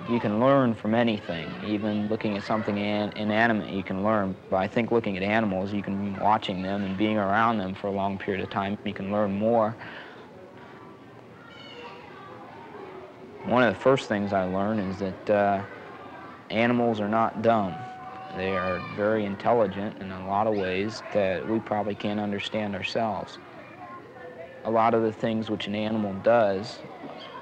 You can learn from anything. Even looking at something inanimate, you can learn. But I think looking at animals, you can be watching them and being around them for a long period of time, you can learn more. One of the first things I learned is that animals are not dumb. They are very intelligent in a lot of ways that we probably can't understand ourselves. A lot of the things which an animal does,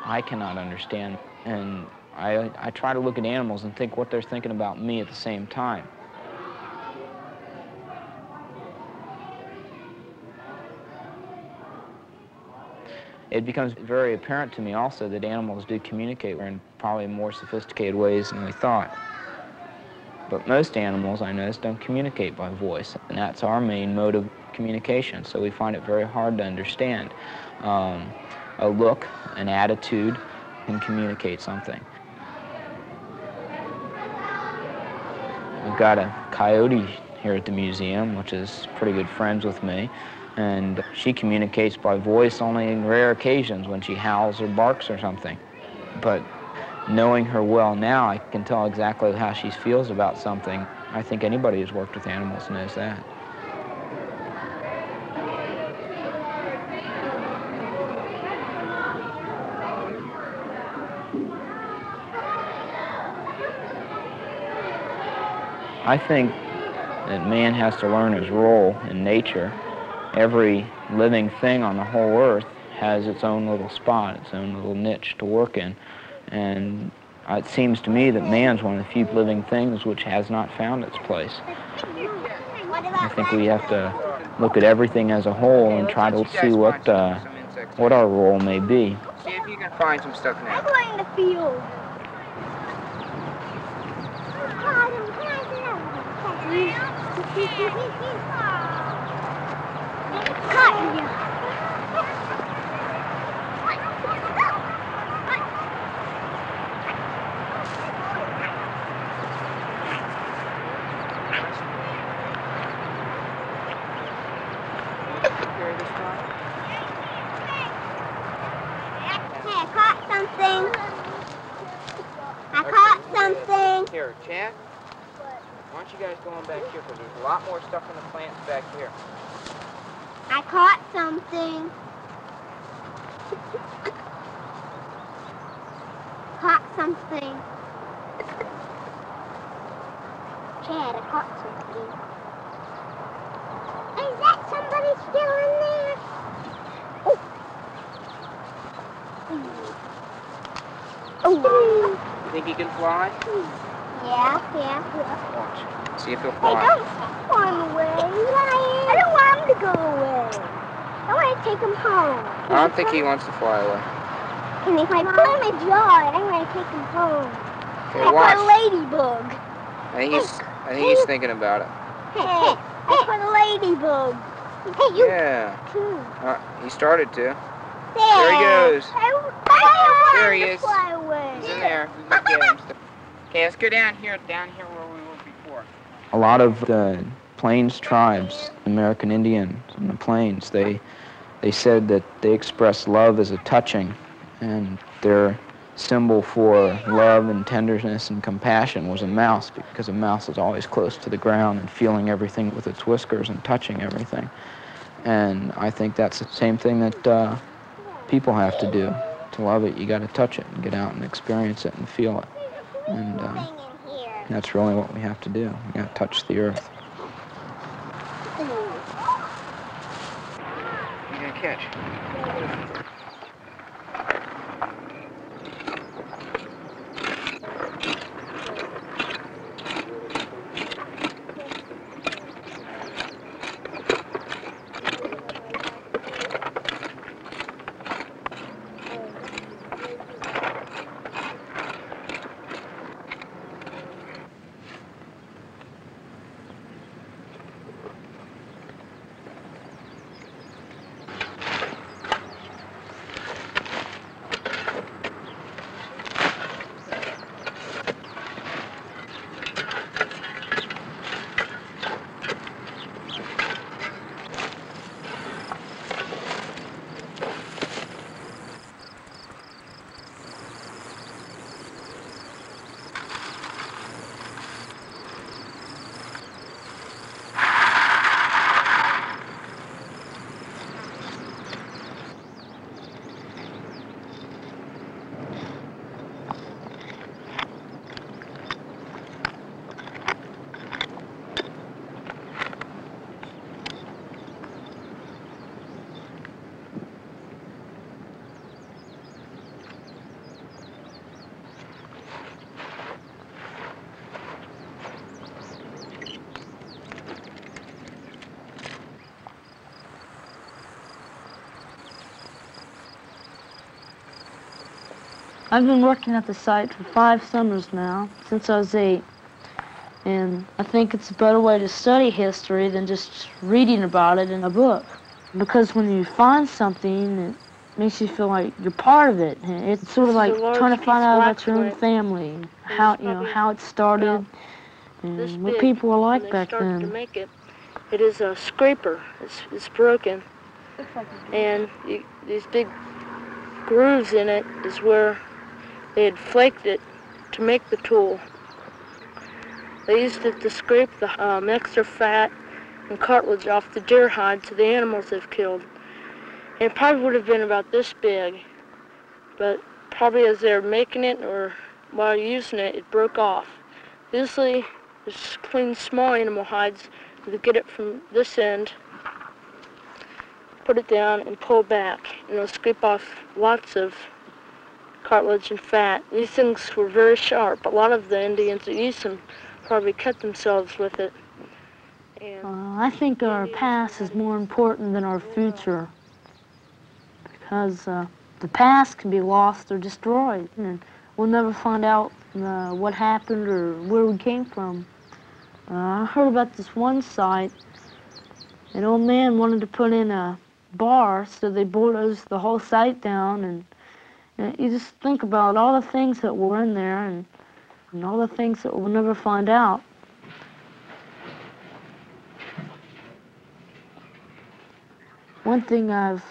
I cannot understand. And I try to look at animals and think what they're thinking about me at the same time. It becomes very apparent to me also that animals do communicate in probably more sophisticated ways than we thought. But most animals, I notice, don't communicate by voice, and that's our main mode of communication, so we find it very hard to understand. A look, an attitude can communicate something. We've got a coyote here at the museum, which is pretty good friends with me, and she communicates by voice only in rare occasions when she howls or barks or something. But knowing her well now, I can tell exactly how she feels about something. I think anybody who's worked with animals knows that. I think that man has to learn his role in nature. Every living thing on the whole earth has its own little spot, its own little niche to work in. And it seems to me that man's one of the few living things which has not found its place. I think we have to look at everything as a whole and try to see what our role may be. See if you can find some stuff now. I'm going in the field. Here, Chad, why don't you guys go on back here, because there's a lot more stuff in the plants back here. I caught something. Caught something. Chad, I caught something. Is that somebody still in there? Oh. You think he can fly? Yeah. Watch. See if he'll Hey, fly. don't run away. I don't want him to go away. I want to take him home. I don't think he wants to fly away. And if I put him in a jar, I'm going to take him home. Okay, I watch. put a ladybug. I think he's thinking about it. Hey, I put a ladybug. Hey, you. Yeah. He started to. There he goes. There he is. Fly away. He's in there. We can get him. Okay, let's go down here where we were before. A lot of the Plains tribes, American Indians in the Plains, they said that they expressed love as a touching, and their symbol for love and tenderness and compassion was a mouse, because a mouse is always close to the ground and feeling everything with its whiskers and touching everything. And I think that's the same thing that people have to do. To love it, you got to touch it and get out and experience it and feel it. And that's really what we have to do. We got to touch the earth. You're going to catch. I've been working at the site for 5 summers now, since I was 8. And I think it's a better way to study history than just reading about it in a book. Because when you find something, it makes you feel like you're part of it. And it's sort of like trying to find out about your own family, how it started, and what people were like back then. To make it, it is a scraper. It's broken, and these big grooves in it is where they had flaked it to make the tool. They used it to scrape the extra fat and cartilage off the deer hides of the animals they've killed. And it probably would have been about this big, but probably as they were making it or while using it, it broke off. Usually, just clean small animal hides, they get it from this end, put it down, and pull back, and it'll scrape off lots of cartilage and fat. These things were very sharp. A lot of the Indians that used them probably cut themselves with it. I think our past is more important than our future, because the past can be lost or destroyed, and we'll never find out what happened or where we came from. I heard about this one site. An old man wanted to put in a bar, so they bulldozed the whole site down, and you just think about all the things that were in there and all the things that we'll never find out. One thing I've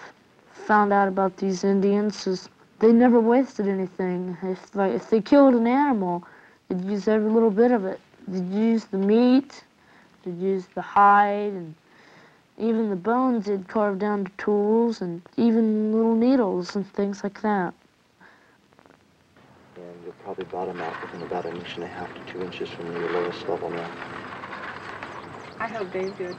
found out about these Indians is they never wasted anything. If they killed an animal, they'd use every little bit of it. They'd use the meat, they'd use the hide, and even the bones they'd carve down to tools, and even little needles and things like that. And you'll probably bottom out within about 1.5 to 2 inches from your lowest level now. I hope Dave's good.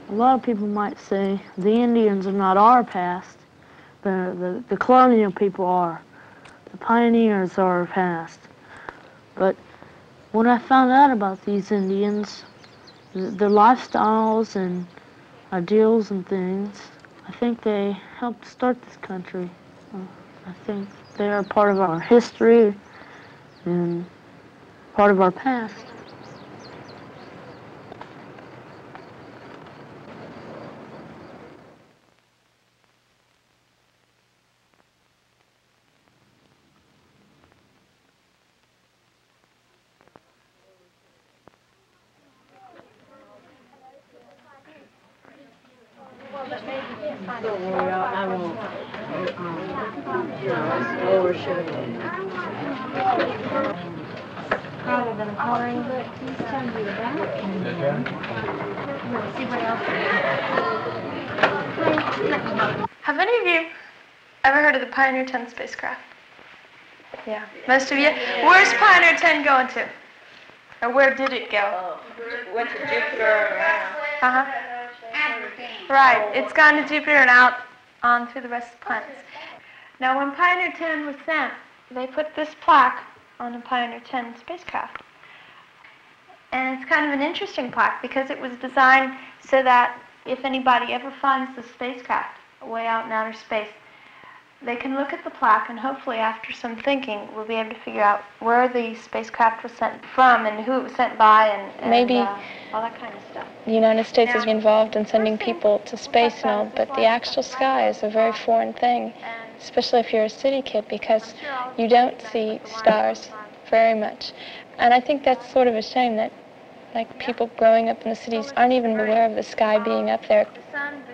A lot of people might say the Indians are not our past, the colonial people are. The pioneers are our past. But when I found out about these Indians, their lifestyles and ideals and things, I think they helped start this country. I think they are part of our history and part of our past. Don't worry, I won't. Overshoot. Rather than coloring, but please tell me the back. See what else. Have any of you ever heard of the Pioneer 10 spacecraft? Yeah, most of you. Where's Pioneer 10 going to? Or where did it go? Went to Jupiter. Uh-huh. Right, it's gone to Jupiter and out on through the rest of the planets. Now, when Pioneer 10 was sent, they put this plaque on the Pioneer 10 spacecraft. And it's kind of an interesting plaque because it was designed so that if anybody ever finds the spacecraft way out in outer space, they can look at the plaque and hopefully after some thinking we'll be able to figure out where the spacecraft was sent from and who it was sent by and maybe all that kind of stuff. The United States is involved in sending people to space and all, but the actual sky is a very foreign thing, especially if you're a city kid, because you don't see stars very much. And I think that's sort of a shame that people growing up in the cities aren't even aware of the sky being up there.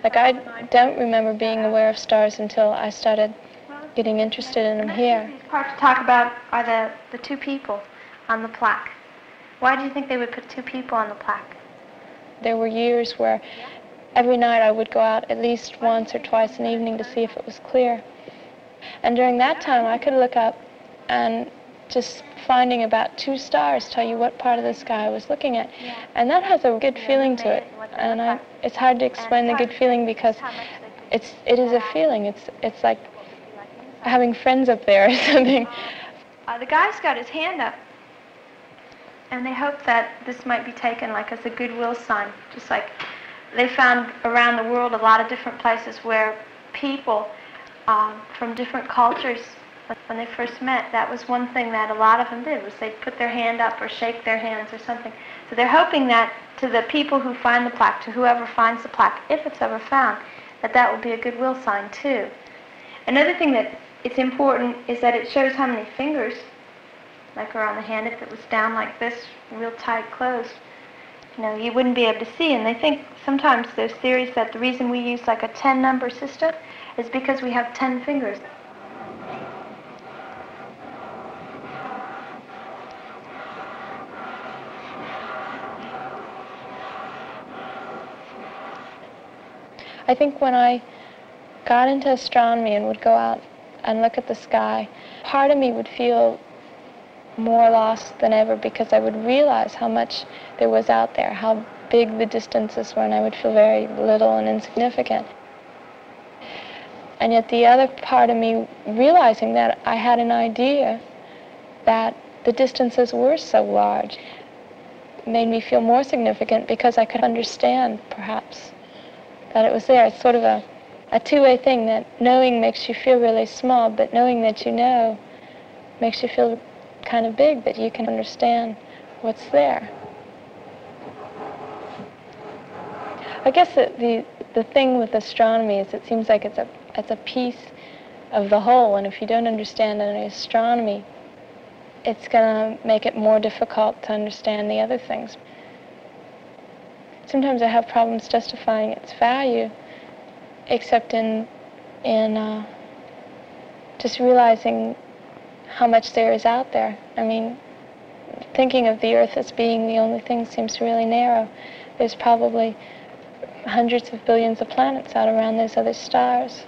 I don't remember being aware of stars until I started getting interested in them here. The part to talk about are the two people on the plaque. Why do you think they would put two people on the plaque? There were years where every night I would go out at least once or twice an evening to see if it was clear. And during that time I could look up and just finding about 2 stars tell you what part of the sky I was looking at. And that has a good feeling to it. And it's hard to explain the good feeling because it is a feeling. It's like having friends up there or something. The guy's got his hand up. And they hope that this might be taken like as a goodwill sign. Just like they found around the world a lot of different places where people from different cultures when they first met. That was one thing that a lot of them did, was they'd put their hand up or shake their hands or something. So they're hoping that to the people who find the plaque, to whoever finds the plaque, if it's ever found, that will be a goodwill sign too. Another thing that it's important is that it shows how many fingers, like around the hand, if it was down like this, real tight closed, you wouldn't be able to see. And they think sometimes there's theories that the reason we use like a 10-number system is because we have 10 fingers. I think when I got into astronomy and would go out and look at the sky, part of me would feel more lost than ever because I would realize how much there was out there, how big the distances were, and I would feel very little and insignificant. And yet the other part of me, realizing that I had an idea that the distances were so large, made me feel more significant because I could understand, perhaps, that it was there. It's sort of a two-way thing, that knowing makes you feel really small, but knowing that you know makes you feel kind of big, that you can understand what's there. I guess that the thing with astronomy is it seems like it's a piece of the whole, and if you don't understand any astronomy, it's going to make it more difficult to understand the other things. Sometimes I have problems justifying its value, except in just realizing how much there is out there. I mean, thinking of the Earth as being the only thing seems really narrow. There's probably hundreds of billions of planets out around those other stars.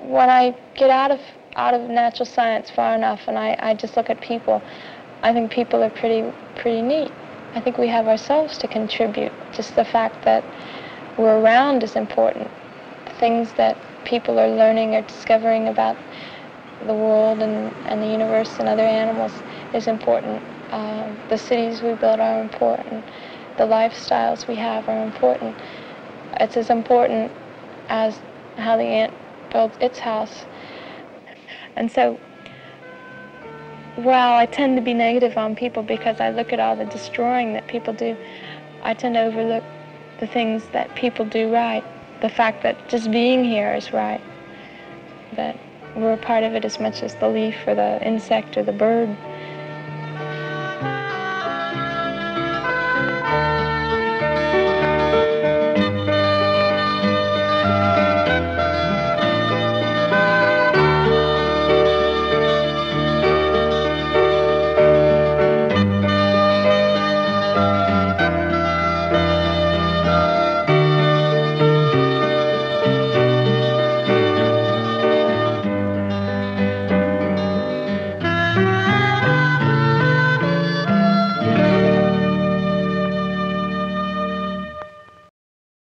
When I get out of natural science far enough and I just look at people, I think people are pretty neat. I think we have ourselves to contribute. Just the fact that we're around is important. The things that people are learning or discovering about the world and the universe and other animals is important. The cities we build are important. The lifestyles we have are important. It's as important as how the ant builds its house. And so, while I tend to be negative on people because I look at all the destroying that people do, I tend to overlook the things that people do right. The fact that just being here is right. That we're a part of it as much as the leaf or the insect or the bird.